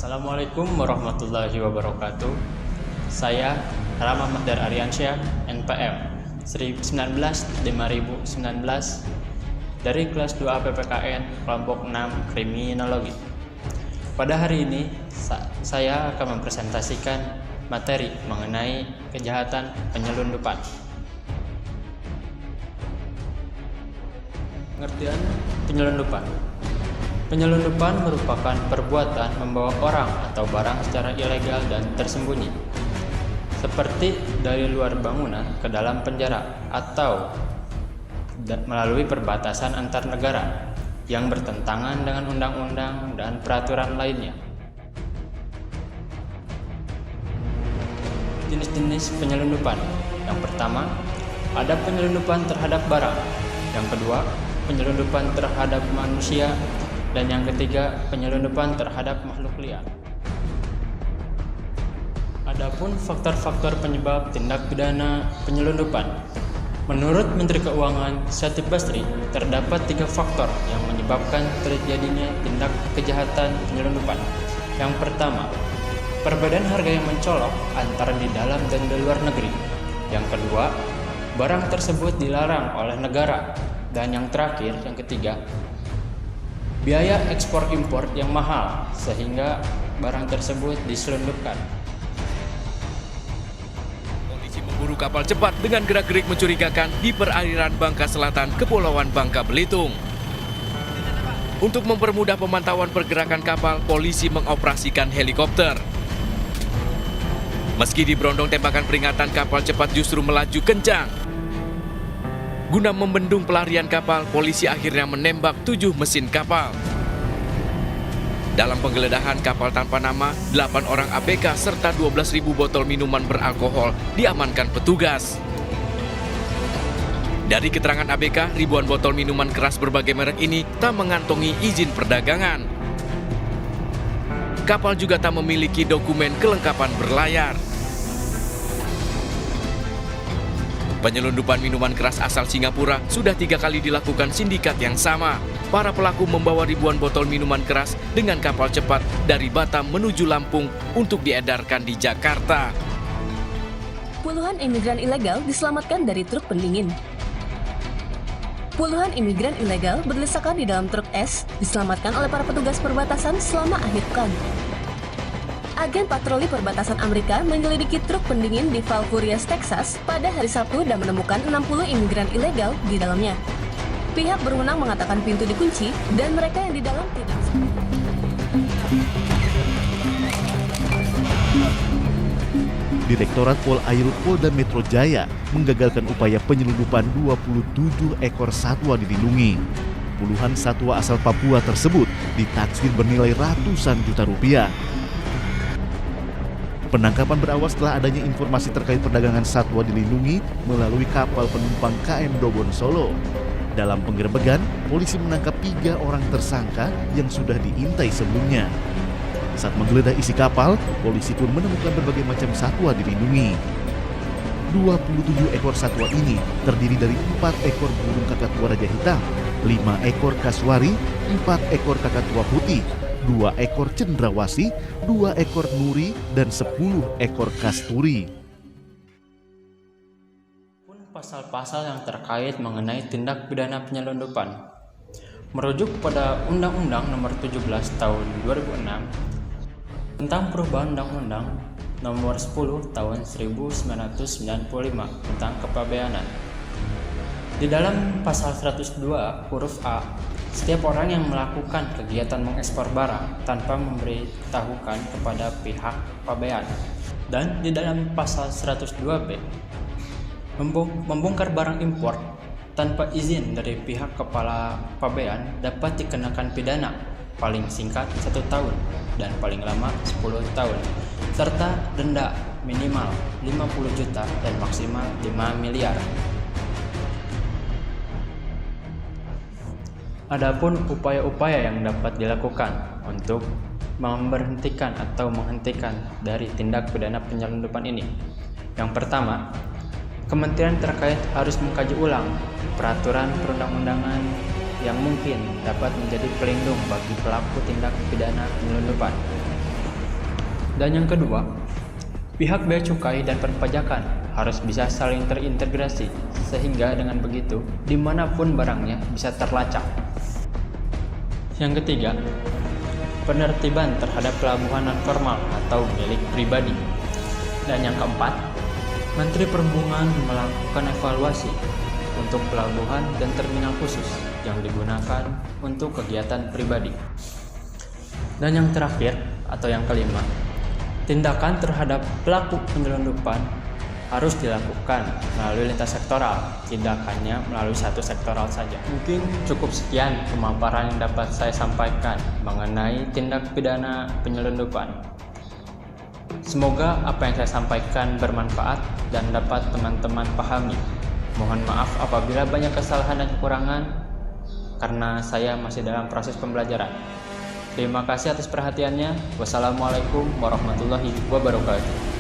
Assalamualaikum warahmatullahi wabarakatuh. Saya Rama Mahdar Aryansyah, NPM 19/5019 dari kelas 2 PPKN kelompok 6 Kriminologi. Pada hari ini saya akan mempresentasikan materi mengenai kejahatan penyelundupan. Pengertian penyelundupan. Penyelundupan merupakan perbuatan membawa orang atau barang secara ilegal dan tersembunyi, seperti dari luar bangunan ke dalam penjara atau melalui perbatasan antar negara yang bertentangan dengan undang-undang dan peraturan lainnya. Jenis-jenis penyelundupan. Yang pertama, ada penyelundupan terhadap barang. Yang kedua, penyelundupan terhadap manusia. Dan yang ketiga, penyelundupan terhadap makhluk liar. Adapun faktor-faktor penyebab tindak pidana penyelundupan. Menurut Menteri Keuangan Syatib Basri, terdapat 3 faktor yang menyebabkan terjadinya tindak kejahatan penyelundupan. Yang pertama, perbedaan harga yang mencolok antara di dalam dan di luar negeri. Yang kedua, barang tersebut dilarang oleh negara. Dan yang terakhir, yang ketiga, biaya ekspor impor yang mahal sehingga barang tersebut diselundupkan. Polisi memburu kapal cepat dengan gerak-gerik mencurigakan di perairan Bangka Selatan, Kepulauan Bangka Belitung. Untuk mempermudah pemantauan pergerakan kapal, polisi mengoperasikan helikopter. Meski diberondong tembakan peringatan, kapal cepat justru melaju kencang. Guna membendung pelarian kapal, polisi akhirnya menembak 7 mesin kapal. Dalam penggeledahan kapal tanpa nama, 8 orang ABK serta 12.000 botol minuman beralkohol diamankan petugas. Dari keterangan ABK, ribuan botol minuman keras berbagai merek ini tak mengantongi izin perdagangan. Kapal juga tak memiliki dokumen kelengkapan berlayar. Penyelundupan minuman keras asal Singapura sudah 3 kali dilakukan sindikat yang sama. Para pelaku membawa ribuan botol minuman keras dengan kapal cepat dari Batam menuju Lampung untuk diedarkan di Jakarta. Puluhan imigran ilegal diselamatkan dari truk pendingin. Puluhan imigran ilegal berdesakan di dalam truk es diselamatkan oleh para petugas perbatasan selama akhir pekan. Agen patroli perbatasan Amerika menyelidiki truk pendingin di Valfurias, Texas pada hari Sabtu dan menemukan 60 imigran ilegal di dalamnya. Pihak berwenang mengatakan pintu dikunci dan mereka yang di dalam tidak. Direktorat Polairut Polda Metro Jaya menggagalkan upaya penyelundupan 27 ekor satwa dilindungi. Puluhan satwa asal Papua tersebut ditaksir bernilai ratusan juta rupiah. Penangkapan berawal setelah adanya informasi terkait perdagangan satwa dilindungi melalui kapal penumpang KM Dobon Solo. Dalam penggerebekan, polisi menangkap 3 orang tersangka yang sudah diintai sebelumnya. Saat menggeledah isi kapal, polisi pun menemukan berbagai macam satwa dilindungi. 27 ekor satwa ini terdiri dari 4 ekor burung kakatua raja hitam, 5 ekor kasuari, 4 ekor kakatua putih, 2 ekor cendrawasih, 2 ekor nuri, dan 10 ekor kasturi. Pasal-pasal yang terkait mengenai tindak pidana penyelundupan. Merujuk pada Undang-Undang Nomor 17 Tahun 2006 tentang perubahan Undang-Undang Nomor 10 Tahun 1995 tentang kepabeanan. Di dalam pasal 102 huruf A, setiap orang yang melakukan kegiatan mengekspor barang tanpa memberitahukan kepada pihak pabean. Dan di dalam pasal 102B, membongkar barang impor tanpa izin dari pihak kepala pabean dapat dikenakan pidana paling singkat 1 tahun dan paling lama 10 tahun, serta denda minimal 50 juta dan maksimal 5 miliar. Adapun upaya-upaya yang dapat dilakukan untuk memberhentikan atau menghentikan dari tindak pidana penyelundupan ini. Yang pertama, Kementerian terkait harus mengkaji ulang peraturan perundang-undangan yang mungkin dapat menjadi pelindung bagi pelaku tindak pidana penyelundupan. Dan yang kedua, pihak bea cukai dan perpajakan harus bisa saling terintegrasi, sehingga dengan begitu dimanapun barangnya bisa terlacak. Yang ketiga, penertiban terhadap pelabuhan non-formal atau milik pribadi. Dan yang keempat, Menteri Perhubungan melakukan evaluasi untuk pelabuhan dan terminal khusus yang digunakan untuk kegiatan pribadi. Dan yang terakhir atau yang kelima, tindakan terhadap pelaku penyelundupan harus dilakukan melalui lintas sektoral, tidak hanya melalui satu sektoral saja. Mungkin cukup sekian pemaparan yang dapat saya sampaikan mengenai tindak pidana penyelundupan. Semoga apa yang saya sampaikan bermanfaat dan dapat teman-teman pahami. Mohon maaf apabila banyak kesalahan dan kekurangan, karena saya masih dalam proses pembelajaran. Terima kasih atas perhatiannya. Wassalamualaikum warahmatullahi wabarakatuh.